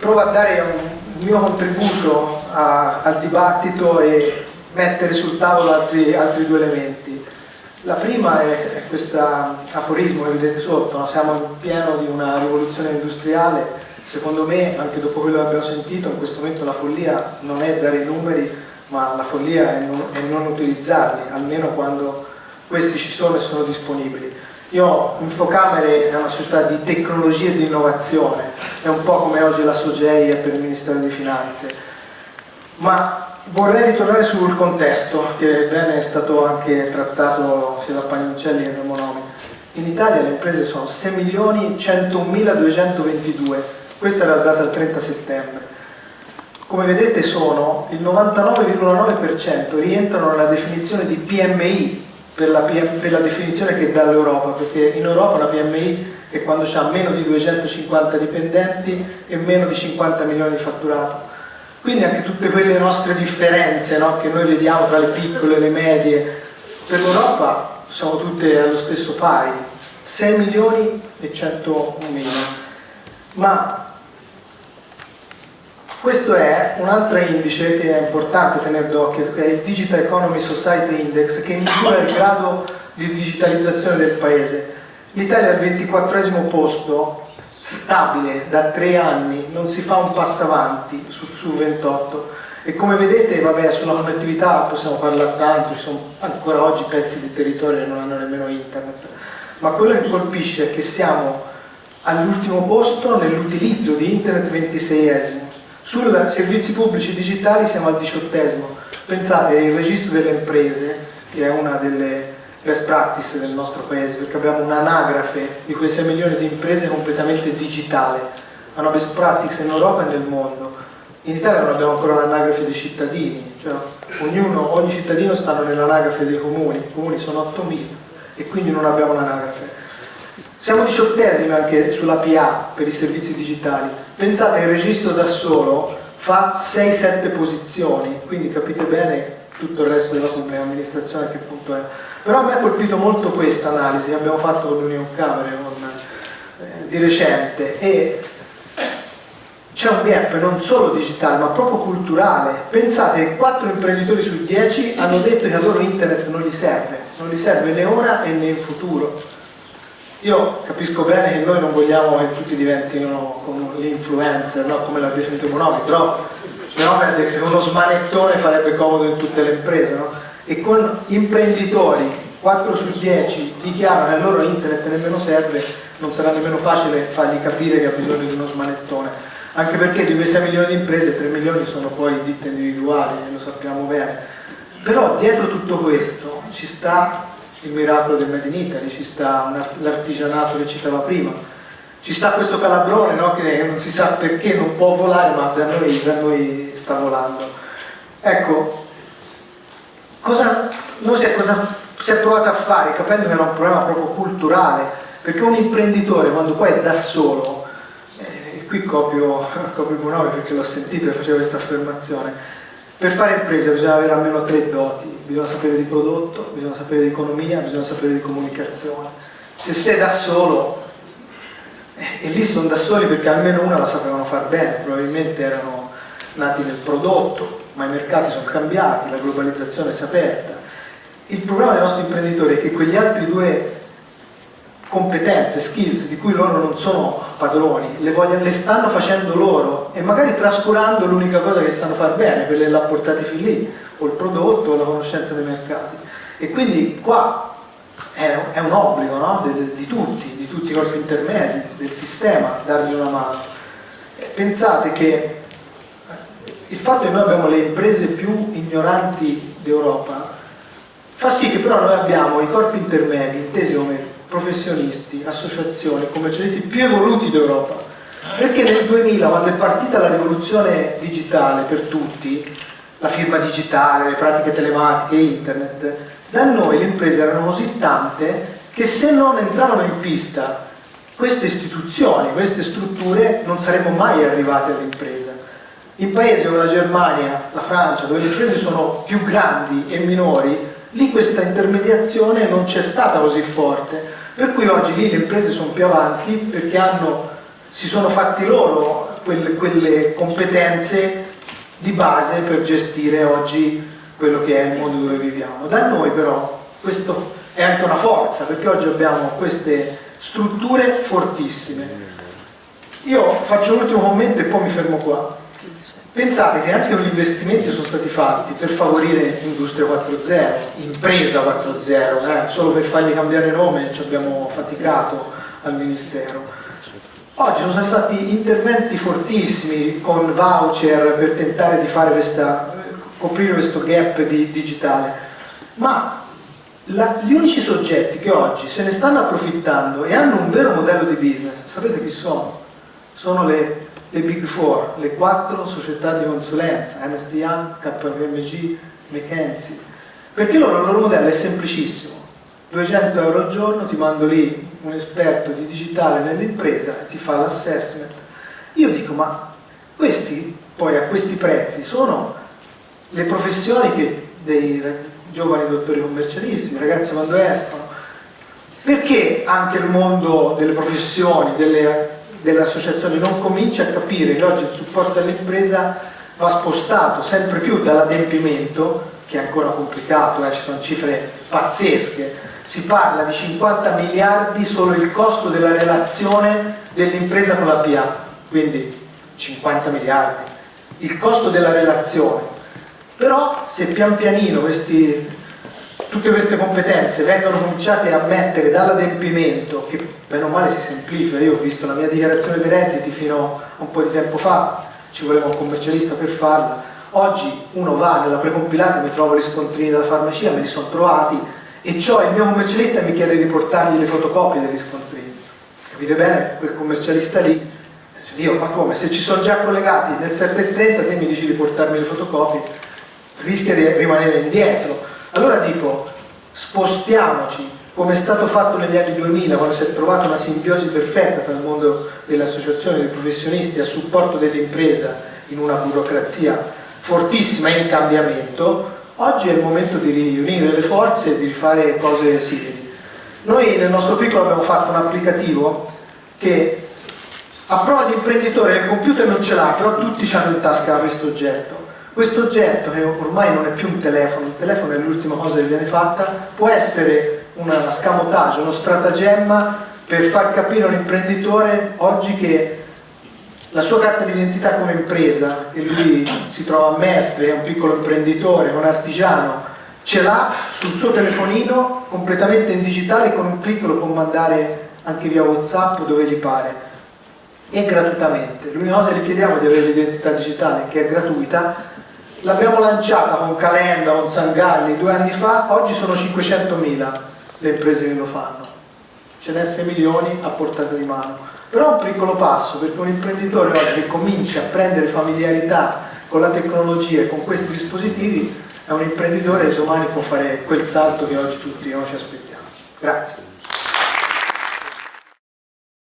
provo a dare un mio contributo al dibattito e mettere sul tavolo altri due elementi. La prima è questo aforismo che vedete sotto, no? Siamo in pieno di una rivoluzione industriale. Secondo me, anche dopo quello che abbiamo sentito, in questo momento la follia non è dare i numeri, ma la follia è non utilizzarli, almeno quando questi ci sono e sono disponibili. Infocamere è una società di tecnologia e di innovazione, è un po' come oggi la SOGEI è per il Ministero delle Finanze, ma vorrei ritornare sul contesto, che bene è stato anche trattato sia da Pagnoncelli che da Bonomi. In Italia le imprese sono 6.101.222, questa era la data del 30 settembre. Come vedete il 99,9% rientrano nella definizione di PMI, per la definizione che dà l'Europa, perché in Europa una PMI è quando c'ha meno di 250 dipendenti e meno di 50 milioni di fatturato. Quindi anche tutte quelle nostre differenze, no, che noi vediamo tra le piccole e le medie, per l'Europa sono tutte allo stesso pari, 6 milioni e 100.000. Ma questo è un altro indice che è importante tenere d'occhio, che è il Digital Economy Society Index, che misura il grado di digitalizzazione del paese. L'Italia è al 24esimo posto, stabile da 3 anni, non si fa un passo avanti su 28. E come vedete, vabbè, sulla connettività possiamo parlare tanto, ci sono ancora oggi pezzi di territorio che non hanno nemmeno internet, ma quello che colpisce è che siamo all'ultimo posto nell'utilizzo di internet, 26esimo. Sui servizi pubblici digitali siamo al 18esimo. Pensate, il registro delle imprese, che è una delle best practice del nostro paese, perché abbiamo un'anagrafe di quei 6 milioni di imprese completamente digitale, è una best practice in Europa e nel mondo. In Italia non abbiamo ancora l'anagrafe dei cittadini, cioè ogni cittadino sta nell'anagrafe dei comuni, i comuni sono 8.000 e quindi non abbiamo l'anagrafe. Siamo 18esimi anche sulla PA per i servizi digitali. Pensate che il registro da solo fa 6-7 posizioni, quindi capite bene tutto il resto della pubblica amministrazione a che punto è. Però a me ha colpito molto questa analisi che abbiamo fatto con l'Union Camere di recente, e c'è un gap non solo digitale ma proprio culturale. Pensate che 4 imprenditori su 10 hanno detto che a loro internet non gli serve né ora e né in futuro. Io capisco bene che noi non vogliamo che tutti diventino come l'influencer, no? Come l'ha definito Bonomi, però Bonomi ha detto che uno smanettone farebbe comodo in tutte le imprese, no? E con imprenditori 4 su 10 dichiarano che a loro internet nemmeno serve, non sarà nemmeno facile fargli capire che ha bisogno di uno smanettone, anche perché di quei 6 milioni di imprese 3 milioni sono poi ditte individuali, lo sappiamo bene. Però dietro tutto questo ci sta il miracolo del Made in Italy, ci sta l'artigianato che citava prima, ci sta questo calabrone, no, che non si sa perché non può volare, ma da noi sta volando. Ecco, cosa si è provato a fare, capendo che era un problema proprio culturale, perché un imprenditore quando poi è da solo, qui copio Bonomi perché l'ho sentito e faceva questa affermazione, per fare impresa bisogna avere almeno 3 doti: bisogna sapere di prodotto, bisogna sapere di economia, bisogna sapere di comunicazione. Se sei da solo, e lì sono da soli perché almeno una la sapevano far bene, probabilmente erano nati nel prodotto, ma i mercati sono cambiati, la globalizzazione si è aperta. Il problema dei nostri imprenditori è che quegli altri 2 competenze, skills di cui loro non sono padroni, le stanno facendo loro e magari trascurando l'unica cosa che sanno far bene, quelle l'ha portati fin lì, o il prodotto o la conoscenza dei mercati. E quindi qua è un obbligo, no? di tutti i corpi intermedi del sistema, dargli una mano. Pensate che il fatto che noi abbiamo le imprese più ignoranti d'Europa fa sì che però noi abbiamo i corpi intermedi intesi come professionisti, associazioni, commercialisti più evoluti d'Europa, perché nel 2000, quando è partita la rivoluzione digitale per tutti, la firma digitale, le pratiche telematiche, internet, da noi le imprese erano così tante che se non entravano in pista queste istituzioni, queste strutture, non saremmo mai arrivati all'impresa. In paesi come la Germania, la Francia, dove le imprese sono più grandi e minori, lì questa intermediazione non c'è stata così forte, per cui oggi lì le imprese sono più avanti perché si sono fatti loro quelle competenze di base per gestire oggi quello che è il mondo dove viviamo. Da noi però questo è anche una forza, perché oggi abbiamo queste strutture fortissime. Io faccio l'ultimo commento e poi mi fermo qua. Pensate che anche gli investimenti sono stati fatti per favorire Industria 4.0, Impresa 4.0, solo per fargli cambiare nome ci abbiamo faticato al Ministero. Oggi sono stati fatti interventi fortissimi con voucher per tentare di fare coprire questo gap digitale, ma gli unici soggetti che oggi se ne stanno approfittando e hanno un vero modello di business, sapete chi sono? Sono le Big Four, le 4 società di consulenza, Ernst Young, KPMG, McKinsey, perché il loro modello è semplicissimo: 200 euro al giorno, ti mando lì un esperto di digitale nell'impresa e ti fa l'assessment. Io dico, ma questi poi a questi prezzi sono le professioni dei giovani dottori commercialisti, i ragazzi quando escono. Perché anche il mondo delle professioni, delle associazioni non comincia a capire che oggi il supporto all'impresa va spostato sempre più dall'adempimento, che è ancora complicato, ci sono cifre pazzesche, si parla di 50 miliardi solo il costo della relazione dell'impresa con la PA, quindi 50 miliardi, il costo della relazione. Però se pian pianino tutte queste competenze vengono cominciate a mettere dall'adempimento, che bene o male si semplifica. Io ho visto la mia dichiarazione dei redditi fino a un po' di tempo fa, ci voleva un commercialista per farla. Oggi uno va nella precompilata, mi trovo gli scontrini dalla farmacia, me li sono trovati, e c'ho il mio commercialista e mi chiede di portargli le fotocopie degli scontrini. Capite bene? Quel commercialista lì, io, ma come? Se ci sono già collegati nel 7.30 te mi dici di portarmi le fotocopie, rischia di rimanere indietro. Allora dico, spostiamoci, come è stato fatto negli anni 2000, quando si è trovata una simbiosi perfetta tra il mondo delle associazioni, dei professionisti a supporto dell'impresa in una burocrazia fortissima in cambiamento. Oggi è il momento di riunire le forze e di fare cose simili. Noi nel nostro piccolo abbiamo fatto un applicativo che a prova di imprenditore il computer non ce l'ha, però tutti hanno in tasca questo oggetto. Questo oggetto, che ormai non è più un telefono, il telefono è l'ultima cosa che viene fatta, può essere una scamotage, uno stratagemma per far capire a un imprenditore oggi che la sua carta d'identità come impresa, che lui si trova a Mestre, è un piccolo imprenditore, un artigiano, ce l'ha sul suo telefonino completamente in digitale, con un clic lo può mandare anche via WhatsApp dove gli pare, e gratuitamente. L'unica cosa che gli chiediamo è di avere l'identità digitale, che è gratuita. L'abbiamo lanciata con Calenda, con Sangalli 2 anni fa, oggi sono 500.000 le imprese che lo fanno, ce n'è 6 milioni a portata di mano. Però è un piccolo passo, perché un imprenditore oggi che comincia a prendere familiarità con la tecnologia e con questi dispositivi è un imprenditore che domani può fare quel salto che oggi tutti noi ci aspettiamo. Grazie.